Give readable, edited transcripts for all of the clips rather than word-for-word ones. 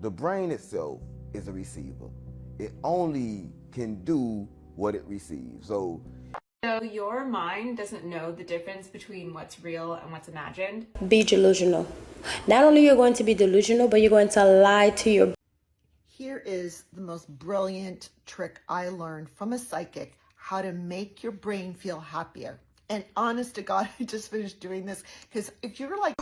The brain itself is a receiver. It only can do what it receives. So your mind doesn't know the difference between what's real and what's imagined. Be delusional. Not only you're going to be delusional, but you're going to lie to your. Here is the most brilliant trick I learned from a psychic, how to make your brain feel happier. And honest to God, I just finished doing this because if you're like,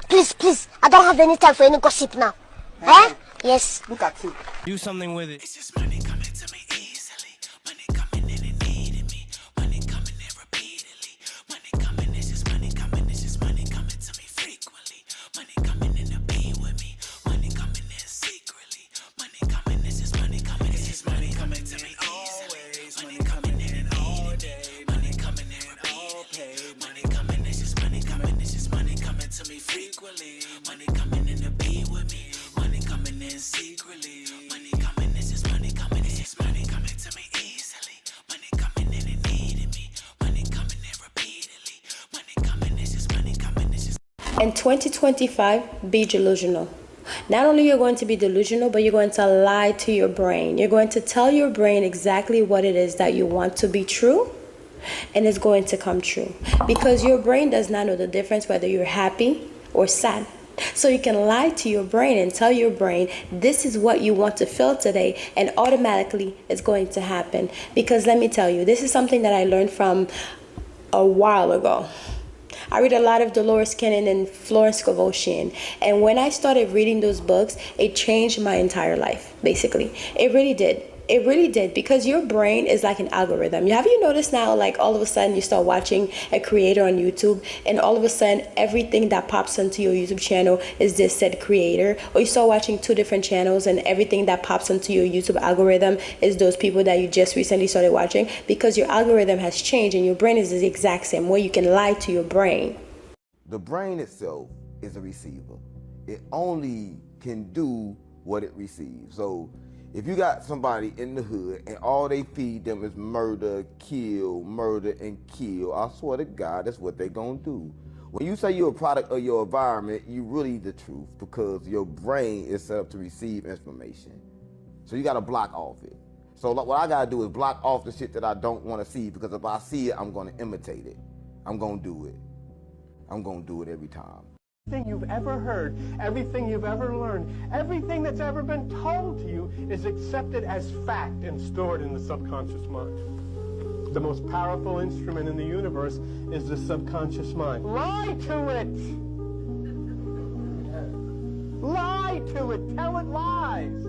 please, I don't have any time for any gossip now. Eh? Yes. Look at you. Do something with it. It's just money coming to me easily. Money coming in and needing me. Money coming in repeatedly. Money coming, it's just money coming. It's just money coming to me frequently. Money coming in to be with me. Money coming in secretly. Money coming, it's just money coming. It's just money coming to me easily. Money coming in and needing me. Money coming in repeatedly. Money coming, it's just money coming. It's just money coming to me frequently. Money coming in to be with me. Money coming in secretly. Money coming, it's just money coming. It's just money coming to me easily. Money coming in and needing me. Money coming in repeatedly. Money coming, it's just money coming. It's just. In 2025, be delusional. Not only you're going to be delusional, but you're going to lie to your brain. You're going to tell your brain exactly what it is that you want to be true, and it's going to come true. Because your brain does not know the difference whether you're happy or sad. So you can lie to your brain and tell your brain, this is what you want to feel today, and automatically it's going to happen. Because let me tell you, this is something that I learned from a while ago. I read a lot of Dolores Cannon and Florence Scovel, and when I started reading those books, it changed my entire life, basically. It really did. It really did, because your brain is like an algorithm. Have you noticed now, like all of a sudden you start watching a creator on YouTube, and all of a sudden everything that pops into your YouTube channel is this said creator, or you start watching two different channels and everything that pops into your YouTube algorithm is those people that you just recently started watching, because your algorithm has changed and your brain is the exact same way. You can lie to your brain. the brain itself is a receiver. It only can do what it receives. So if you got somebody in the hood and all they feed them is murder, and kill, I swear to God, that's what they're gonna do. When you say you're a product of your environment, you really the truth, because your brain is set up to receive information. So you gotta block off it. So what I gotta do is block off the shit that I don't wanna see, because if I see it, I'm gonna imitate it. I'm gonna do it. I'm gonna do it every time. Everything you've ever heard, everything you've ever learned, everything that's ever been told to you is accepted as fact and stored in the subconscious mind. The most powerful instrument in the universe is the subconscious mind. Lie to it! Lie to it! Tell it lies!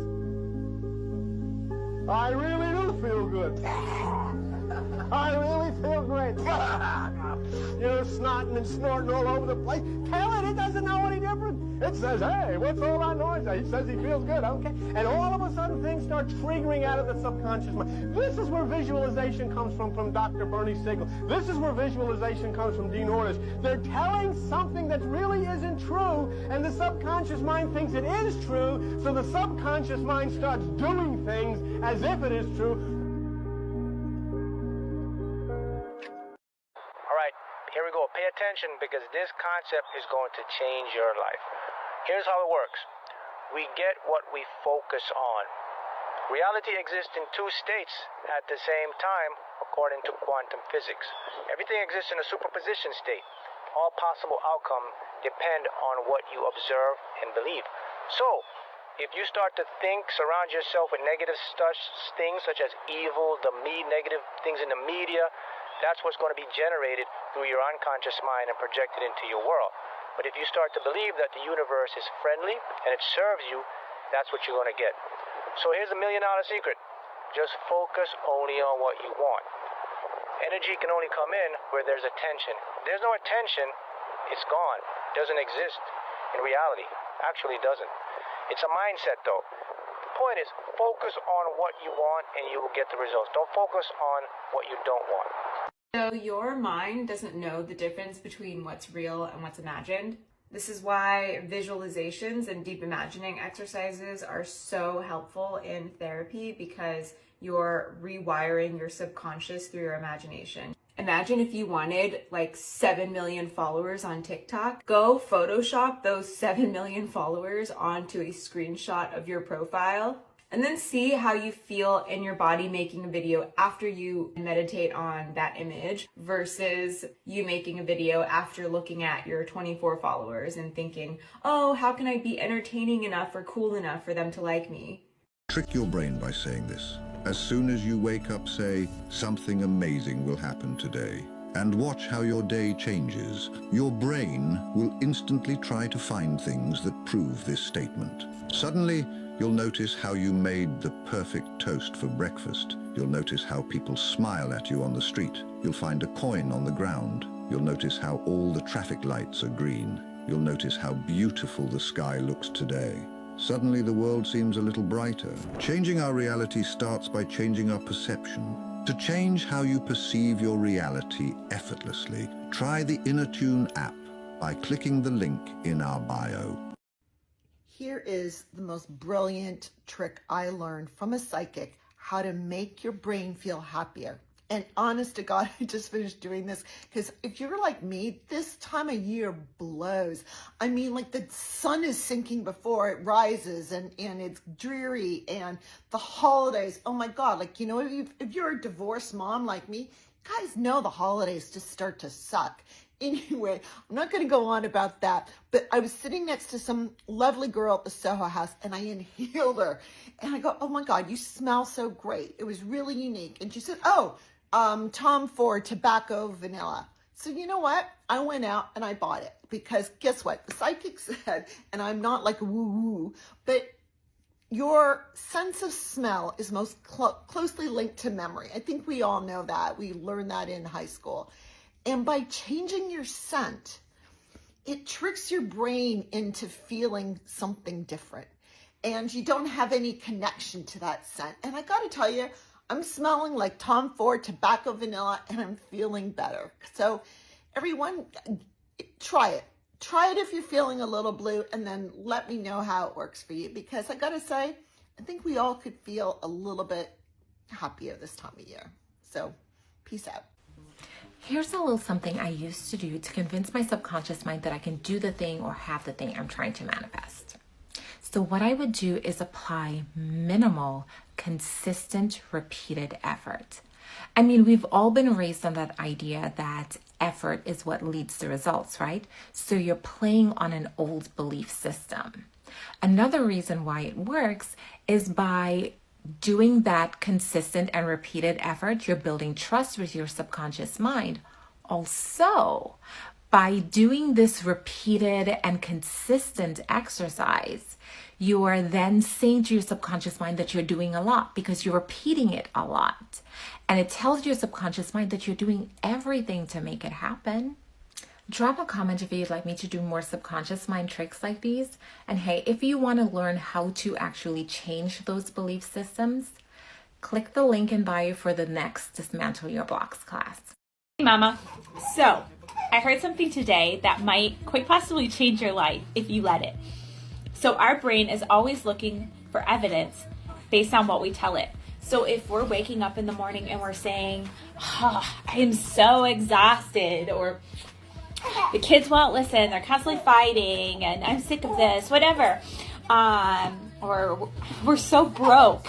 I really do feel good. I really feel great. You're snotting and snorting all over the place. Tell it doesn't know any different. It says, hey, what's all that noise? He says he feels good, okay. And all of a sudden things start triggering out of the subconscious mind. This is where visualization comes from Dr. Bernie Siegel. This is where visualization comes from Dean Ornish. They're telling something that really isn't true, and the subconscious mind thinks it is true, so the subconscious mind starts doing things as if it is true. Here we go. Pay attention, because this concept is going to change your life. Here's how it works. We get what we focus on. Reality exists in two states at the same time, according to quantum physics. Everything exists in a superposition state. All possible outcomes depend on what you observe and believe. So, if you start to surround yourself with negative things such as evil, negative things in the media, that's what's going to be generated through your unconscious mind and projected into your world. But if you start to believe that the universe is friendly and it serves you, that's what you're going to get. So here's $1 million secret. Just focus only on what you want. Energy can only come in where there's attention. If there's no attention, it's gone. It doesn't exist in reality. Actually, it doesn't. It's a mindset, though. The point is, focus on what you want and you will get the results. Don't focus on what you don't want. So your mind doesn't know the difference between what's real and what's imagined. This is why visualizations and deep imagining exercises are so helpful in therapy, because you're rewiring your subconscious through your imagination. Imagine if you wanted like 7 million followers on TikTok. Go Photoshop those 7 million followers onto a screenshot of your profile, and then see how you feel in your body making a video after you meditate on that image versus you making a video after looking at your 24 followers and thinking, oh, how can I be entertaining enough or cool enough for them to like me? Trick your brain by saying this. As soon as you wake up, say, something amazing will happen today. And watch how your day changes. Your brain will instantly try to find things that prove this statement. Suddenly, you'll notice how you made the perfect toast for breakfast. You'll notice how people smile at you on the street. You'll find a coin on the ground. You'll notice how all the traffic lights are green. You'll notice how beautiful the sky looks today. Suddenly the world seems a little brighter. Changing our reality starts by changing our perception. To change how you perceive your reality effortlessly, try the InnerTune app by clicking the link in our bio. Here is the most brilliant trick I learned from a psychic, how to make your brain feel happier. And honest to God, I just finished doing this because if you're like me, this time of year blows. I mean, like the sun is sinking before it rises and it's dreary, and the holidays, oh my God, like, you know, if you're a divorced mom like me, you guys know the holidays just start to suck. Anyway, I'm not going to go on about that, but I was sitting next to some lovely girl at the Soho House, and I inhaled her, and I go, oh my God, you smell so great. It was really unique. And she said, oh, Tom Ford tobacco vanilla. So you know what? I went out and I bought it because guess what? The psychic said, and I'm not like woo-woo, but your sense of smell is most closely linked to memory. I think we all know that. We learned that in high school. And by changing your scent, it tricks your brain into feeling something different. And you don't have any connection to that scent. And I got to tell you, I'm smelling like Tom Ford tobacco vanilla, and I'm feeling better. So everyone, try it. Try it if you're feeling a little blue, and then let me know how it works for you. Because I got to say, I think we all could feel a little bit happier this time of year. So peace out. Here's a little something I used to do to convince my subconscious mind that I can do the thing or have the thing I'm trying to manifest. So what I would do is apply minimal, consistent, repeated effort. I mean, we've all been raised on that idea that effort is what leads to results, right? So you're playing on an old belief system. Another reason why it works is by doing that consistent and repeated effort, you're building trust with your subconscious mind. Also, by doing this repeated and consistent exercise, you are then saying to your subconscious mind that you're doing a lot because you're repeating it a lot. And it tells your subconscious mind that you're doing everything to make it happen. Drop a comment if you'd like me to do more subconscious mind tricks like these. And hey, if you want to learn how to actually change those belief systems, click the link in bio for the next Dismantle Your Blocks class. Hey Mama, so I heard something today that might quite possibly change your life if you let it. So our brain is always looking for evidence based on what we tell it. So if we're waking up in the morning and we're saying, oh, I am so exhausted, or the kids won't listen, they're constantly fighting, and I'm sick of this, whatever, or we're so broke,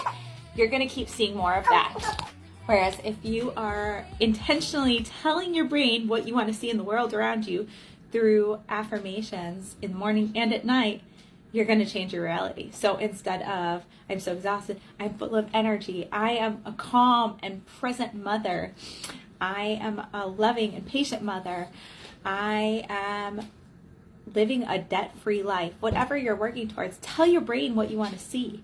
you're going to keep seeing more of that. Whereas if you are intentionally telling your brain what you want to see in the world around you through affirmations in the morning and at night, you're going to change your reality. So instead of, I'm so exhausted, I'm full of energy, I am a calm and present mother, I am a loving and patient mother, I am living a debt-free life. Whatever you're working towards, tell your brain what you want to see.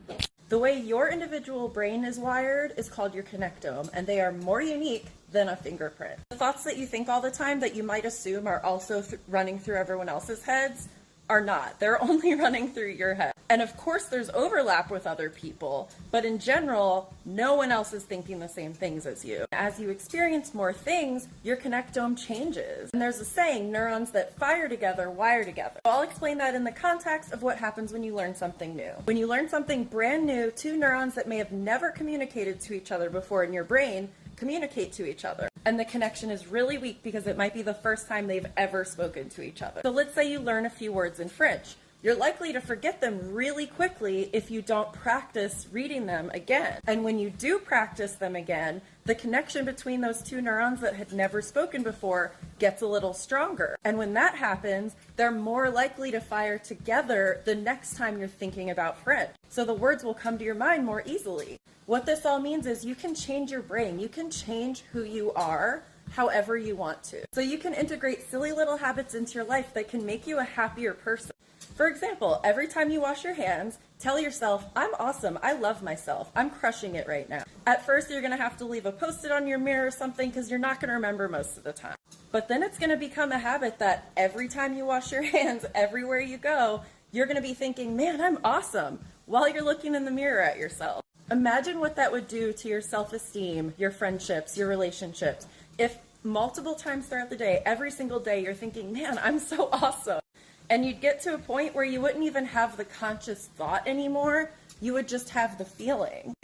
The way your individual brain is wired is called your connectome, and they are more unique than a fingerprint. The thoughts that you think all the time that you might assume are also running through everyone else's heads are not. They're only running through your head. And of course there's overlap with other people, but in general, no one else is thinking the same things as you. As you experience more things, your connectome changes. And there's a saying, neurons that fire together, wire together. I'll explain that in the context of what happens when you learn something new. When you learn something brand new, two neurons that may have never communicated to each other before in your brain communicate to each other. And the connection is really weak because it might be the first time they've ever spoken to each other. So let's say you learn a few words in French. You're likely to forget them really quickly if you don't practice reading them again. And when you do practice them again, the connection between those two neurons that had never spoken before gets a little stronger. And when that happens, they're more likely to fire together the next time you're thinking about French. So the words will come to your mind more easily. What this all means is you can change your brain. You can change who you are however you want to. So you can integrate silly little habits into your life that can make you a happier person. For example, every time you wash your hands, tell yourself, I'm awesome, I love myself, I'm crushing it right now. At first, you're gonna have to leave a Post-it on your mirror or something because you're not gonna remember most of the time. But then it's gonna become a habit that every time you wash your hands, everywhere you go, you're gonna be thinking, man, I'm awesome, while you're looking in the mirror at yourself. Imagine what that would do to your self-esteem, your friendships, your relationships. If multiple times throughout the day, every single day, you're thinking, man, I'm so awesome. And you'd get to a point where you wouldn't even have the conscious thought anymore. You would just have the feeling.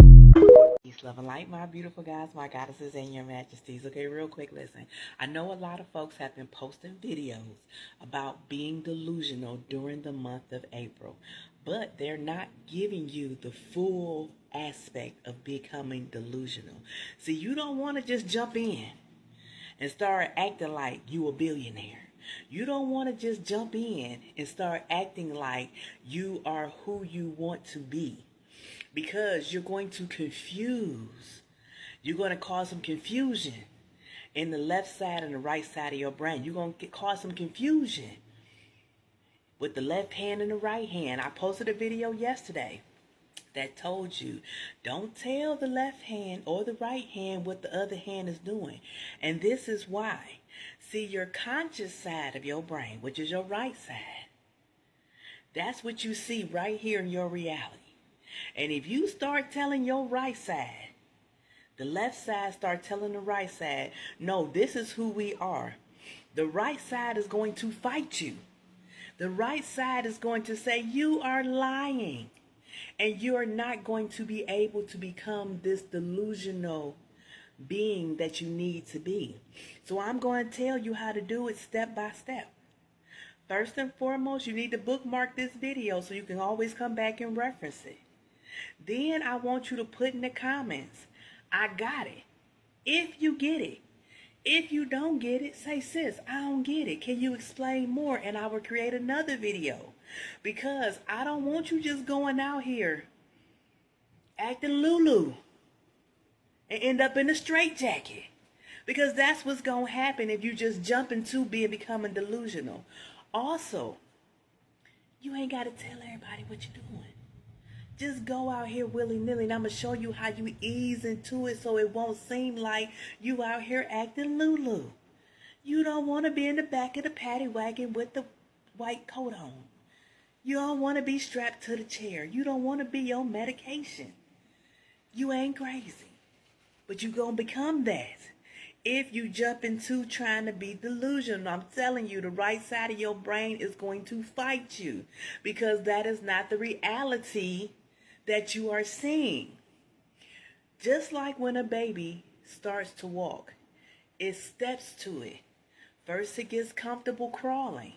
Peace, love, and light, my beautiful guys, my goddesses, and your majesties. Okay, real quick, listen. I know a lot of folks have been posting videos about being delusional during the month of April, but they're not giving you the full aspect of becoming delusional. See, you don't want to just jump in and start acting like you a billionaire. You don't want to just jump in and start acting like you are who you want to be, because you're going to confuse. You're going to cause some confusion in the left side and the right side of your brain. You're going to cause some confusion with the left hand and the right hand. I posted a video yesterday that told you, don't tell the left hand or the right hand what the other hand is doing. And this is why. See, your conscious side of your brain, which is your right side, that's what you see right here in your reality. And if you start telling your right side, the left side start telling the right side, no, this is who we are, the right side is going to fight you. The right side is going to say, you are lying. And you are not going to be able to become this delusional being that you need to be. So I'm going to tell you how to do it step by step. First and foremost, you need to bookmark this video so you can always come back and reference it. Then I want you to put in the comments, I got it. If you get it. If you don't get it, say, sis, I don't get it. Can you explain more? And I will create another video. Because I don't want you just going out here acting Lulu and end up in a straitjacket. Because that's what's going to happen if you just jump into becoming delusional. Also, you ain't got to tell everybody what you're doing. Just go out here willy-nilly, and I'm going to show you how you ease into it so it won't seem like you out here acting Lulu. You don't want to be in the back of the paddy wagon with the white coat on. You don't want to be strapped to the chair. You don't want to be on medication. You ain't crazy. But you're going to become that if you jump into trying to be delusional. I'm telling you, the right side of your brain is going to fight you, because that is not the reality that you are seeing. Just like when a baby starts to walk, it steps to it. First it gets comfortable crawling.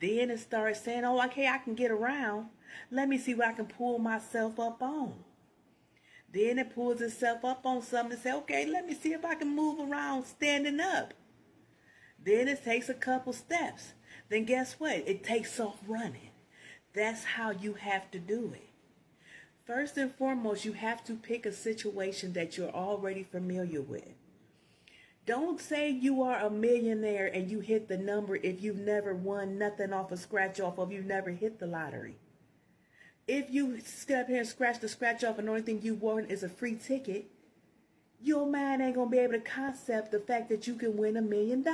Then it starts saying, oh, okay, I can get around. Let me see what I can pull myself up on. Then it pulls itself up on something and says, okay, let me see if I can move around standing up. Then it takes a couple steps. Then guess what? It takes off running. That's how you have to do it. First and foremost, you have to pick a situation that you're already familiar with. Don't say you are a millionaire and you hit the number if you've never won nothing off a scratch off, or if you've never hit the lottery. If you sit up here and scratch the scratch off and the only thing you won is a free ticket, your mind ain't going to be able to concept the fact that you can win $1 million.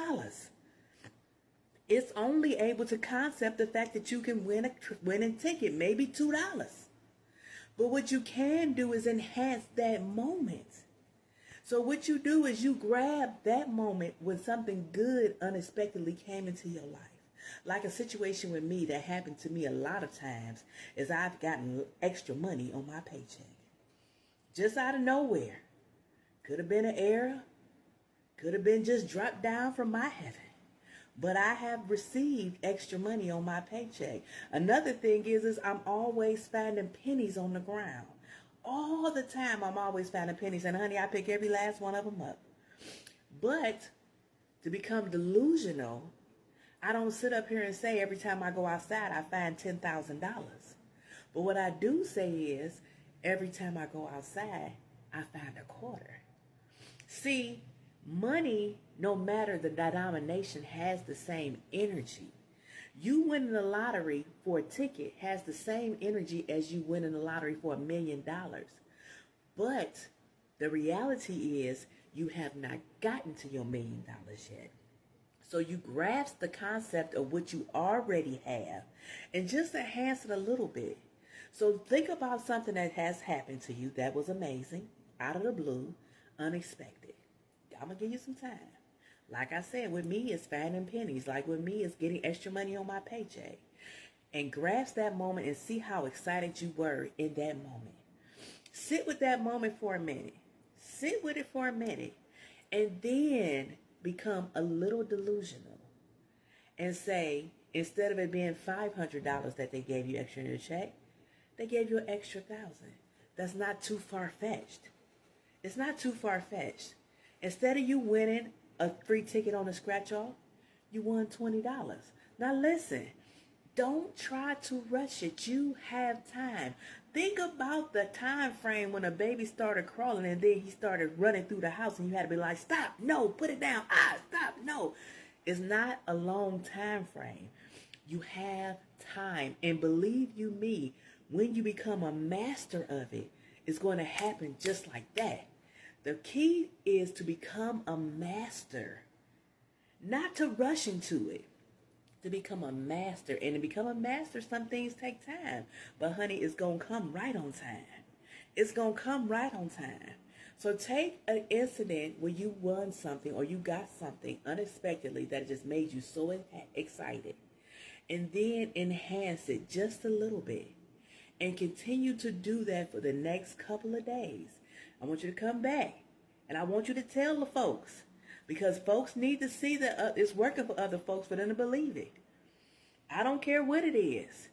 It's only able to concept the fact that you can win a winning ticket, maybe $2. But what you can do is enhance that moment. So what you do is you grab that moment when something good unexpectedly came into your life. Like a situation with me that happened to me a lot of times is I've gotten extra money on my paycheck. Just out of nowhere. Could have been an error. Could have been just dropped down from my heaven. But I have received extra money on my paycheck. Another thing is I'm always finding pennies on the ground. All the time I'm always finding pennies. And honey, I pick every last one of them up. But to become delusional, I don't sit up here and say every time I go outside I find $10,000. But what I do say is every time I go outside I find a quarter. See, money, no matter the denomination, has the same energy. You winning the lottery for a ticket has the same energy as you winning the lottery for $1 million. But the reality is you have not gotten to your $1 million yet. So you grasp the concept of what you already have and just enhance it a little bit. So think about something that has happened to you that was amazing, out of the blue, unexpected. I'm going to give you some time. Like I said, with me, it's finding pennies. Like with me, it's getting extra money on my paycheck. And grasp that moment and see how excited you were in that moment. Sit with that moment for a minute. Sit with it for a minute. And then become a little delusional. And say, instead of it being $500 that they gave you extra in your check, they gave you an extra $1,000. That's not too far-fetched. It's not too far-fetched. Instead of you winning a free ticket on a scratch-off, you won $20. Now listen, don't try to rush it. You have time. Think about the time frame when a baby started crawling and then he started running through the house and you had to be like, stop, no, put it down, stop, no. It's not a long time frame. You have time. And believe you me, when you become a master of it, it's going to happen just like that. The key is to become a master, not to rush into it, to become a master. And to become a master, some things take time. But honey, it's going to come right on time. It's going to come right on time. So take an incident where you won something or you got something unexpectedly that just made you so excited. And then enhance it just a little bit. And continue to do that for the next couple of days. I want you to come back. And I want you to tell the folks. Because folks need to see that it's working for other folks for them to believe it. I don't care what it is.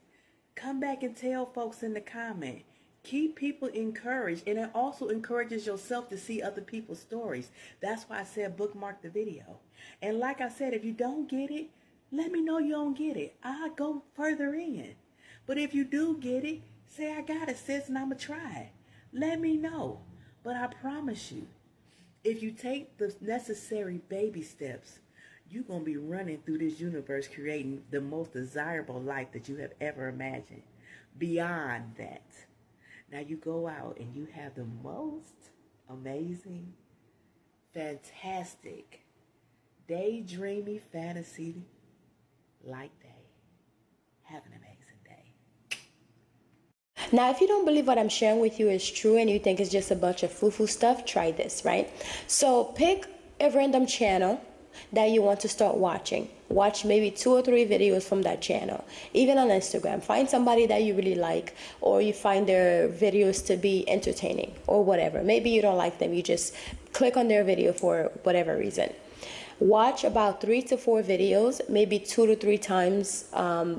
Come back and tell folks in the comment. Keep people encouraged. And it also encourages yourself to see other people's stories. That's why I said bookmark the video. And like I said, if you don't get it, let me know you don't get it. I'll go further in. But if you do get it, say I got it, sis, and I'm going to try it. Let me know. But I promise you, if you take the necessary baby steps, you're going to be running through this universe creating the most desirable life that you have ever imagined. Beyond that, now you go out and you have the most amazing, fantastic, daydreamy fantasy like day. Have an amazing day. Now, if you don't believe what I'm sharing with you is true and you think it's just a bunch of foo-foo stuff, try this, right? So pick a random channel that you want to start watching. Watch maybe 2 or 3 videos from that channel. Even on Instagram, find somebody that you really like, or you find their videos to be entertaining or whatever. Maybe you don't like them, you just click on their video for whatever reason. Watch about 3 to 4 videos, maybe 2 to 3 times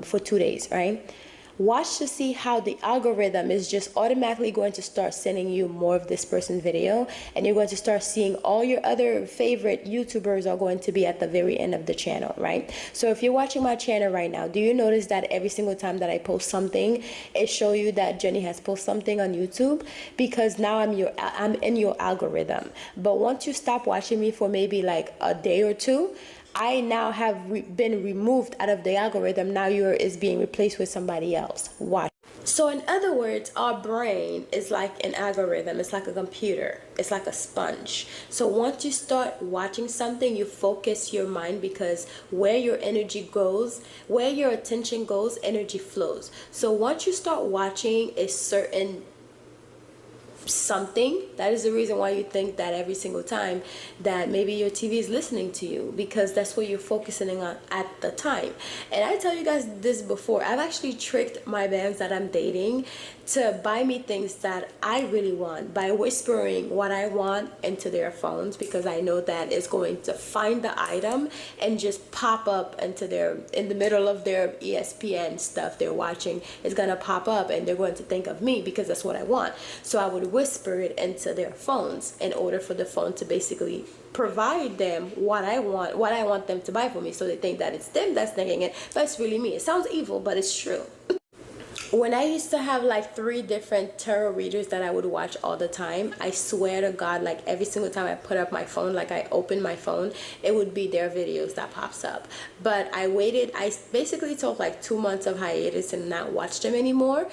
for 2 days, right? Watch to see how the algorithm is just automatically going to start sending you more of this person's video, and you're going to start seeing all your other favorite YouTubers are going to be at the very end of the channel, right? So if you're watching my channel right now, do you notice that every single time that I post something, it shows you that Jenny has posted something on YouTube? Because now I'm in your algorithm. But once you stop watching me for maybe like a day or 2, I now have been removed out of the algorithm. Now is being replaced with somebody else. Watch. So in other words, our brain is like an algorithm. It's like a computer. It's like a sponge. So once you start watching something, you focus your mind, because where your energy goes, where your attention goes, energy flows. So once you start watching a certain something. That is the reason why you think that every single time that maybe your TV is listening to you, because that's what you're focusing on at the time. And I tell you guys this before, I've actually tricked my bands that I'm dating to buy me things that I really want by whispering what I want into their phones, because I know that it's going to find the item and just pop up into their, in the middle of their ESPN stuff they're watching. It's gonna pop up and they're going to think of me because that's what I want. So I would whisper it into their phones in order for the phone to basically provide them what I want them to buy for me, so they think that it's them that's thinking it, but it's really me. It sounds evil, but it's true. When I used to have like 3 different tarot readers that I would watch all the time, I swear to God, like every single time I put up my phone, like I open my phone, it would be their videos that pops up. But I basically took like 2 months of hiatus and not watch them anymore.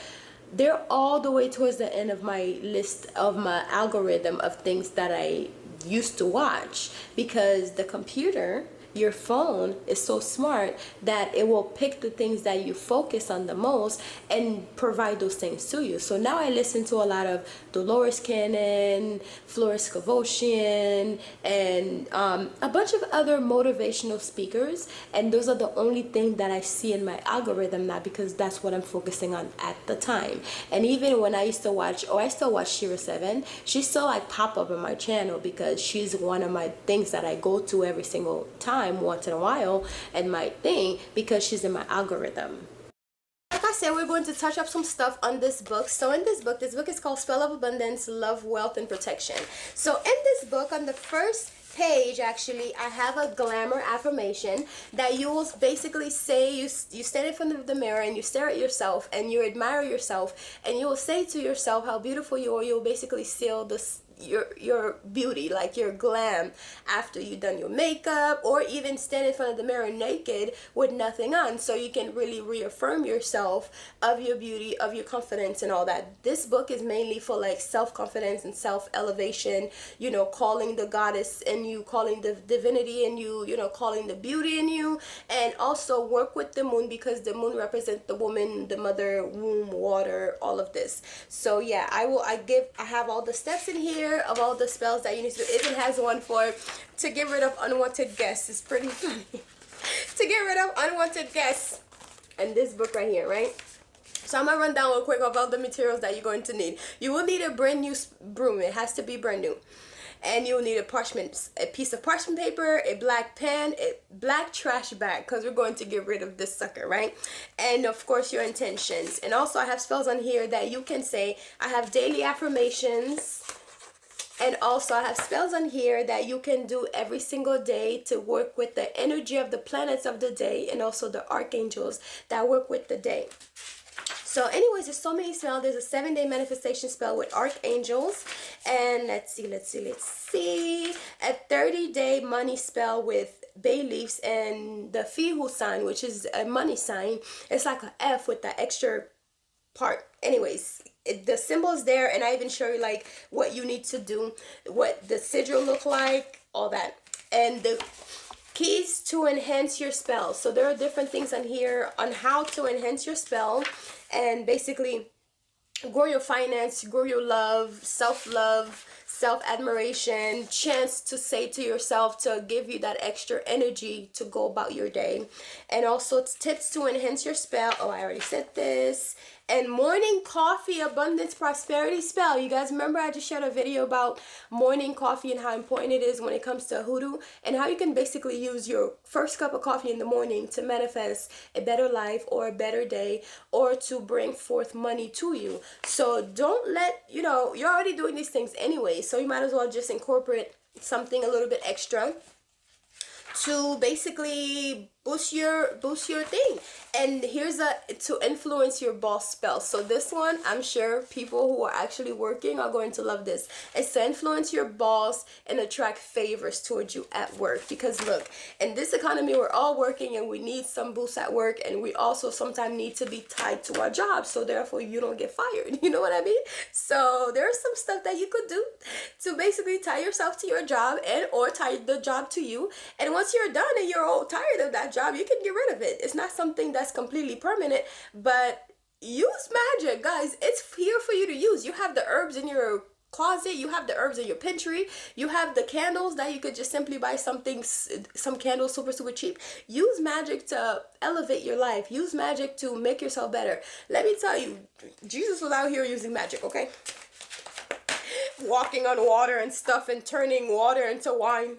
They're all the way towards the end of my list of my algorithm of things that I used to watch, because the computer, your phone, is so smart that it will pick the things that you focus on the most and provide those things to you. So now I listen to a lot of Dolores Cannon, Floris Kavoshian, and a bunch of other motivational speakers, and those are the only thing that I see in my algorithm now, because that's what I'm focusing on at the time. And even when I used to watch, I still watch Shira 7, she still like pop up on my channel because she's one of my things that I go to every single time, once in a while, and my thing, because she's in my algorithm. Like I said, we're going to touch up some stuff on this book. So in this book is called Spell of Abundance, Love, Wealth, and Protection. So in this book, on the first page, actually, I have a glamour affirmation that you will basically say, you stand in front of the mirror and you stare at yourself and you admire yourself, and you will say to yourself how beautiful you are. You'll basically seal this your beauty, like your glam, after you've done your makeup, or even stand in front of the mirror naked with nothing on, so you can really reaffirm yourself of your beauty, of your confidence, and all that. This book is mainly for like self-confidence and self-elevation, you know, calling the goddess in you, calling the divinity in you, you know, calling the beauty in you, and also work with the moon, because the moon represents the woman, the mother, womb, water, all of this. So yeah, I have all the steps in here of all the spells that you need to do. It even has one to get rid of unwanted guests. It's pretty funny. To get rid of unwanted guests. And this book right here, right? So I'm gonna run down real quick of all the materials that you're going to need. You will need a brand new broom. It has to be brand new. And you'll need a piece of parchment paper, a black pen, a black trash bag, because we're going to get rid of this sucker, right? And of course your intentions. And also I have spells on here that you can say. I have daily affirmations. And also I have spells on here that you can do every single day to work with the energy of the planets of the day, and also the archangels that work with the day. So anyways, there's so many spells. There's a 7-day manifestation spell with archangels. And let's see. A 30-day money spell with bay leaves and the Fihu sign, which is a money sign. It's like an F with the extra part. Anyways, the symbol's there, and I even show you like what you need to do, what the sigil look like, all that. And the keys to enhance your spell. So there are different things on here on how to enhance your spell and basically grow your finance, grow your love, self-love, self-admiration, chance to say to yourself to give you that extra energy to go about your day. And also tips to enhance your spell. Oh, I already said this. And morning coffee abundance prosperity spell. You guys remember I just shared a video about morning coffee and how important it is when it comes to hoodoo, and how you can basically use your first cup of coffee in the morning to manifest a better life or a better day, or to bring forth money to you. So don't let, you know, you're already doing these things anyway, so you might as well just incorporate something a little bit extra to basically boost your thing. And here's to influence your boss spell. So this one, I'm sure people who are actually working are going to love this. It's to influence your boss and attract favors towards you at work. Because look, in this economy, we're all working and we need some boost at work, and we also sometimes need to be tied to our job, so therefore you don't get fired. You know what I mean? So there's some stuff that you could do to basically tie yourself to your job, and or tie the job to you. And once you're done and you're all tired of that job, you can get rid of it. It's not something that's completely permanent, but use magic, guys. It's here for you to use. You have the herbs in your closet, you have the herbs in your pantry, you have the candles that you could just simply buy some candles super cheap. Use magic to elevate your life. Use magic to make yourself better. Let me tell you, Jesus was out here using magic, okay? Walking on water and stuff and turning water into wine.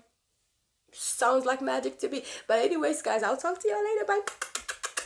Sounds like magic to me. But anyways, guys, I'll talk to y'all later. Bye.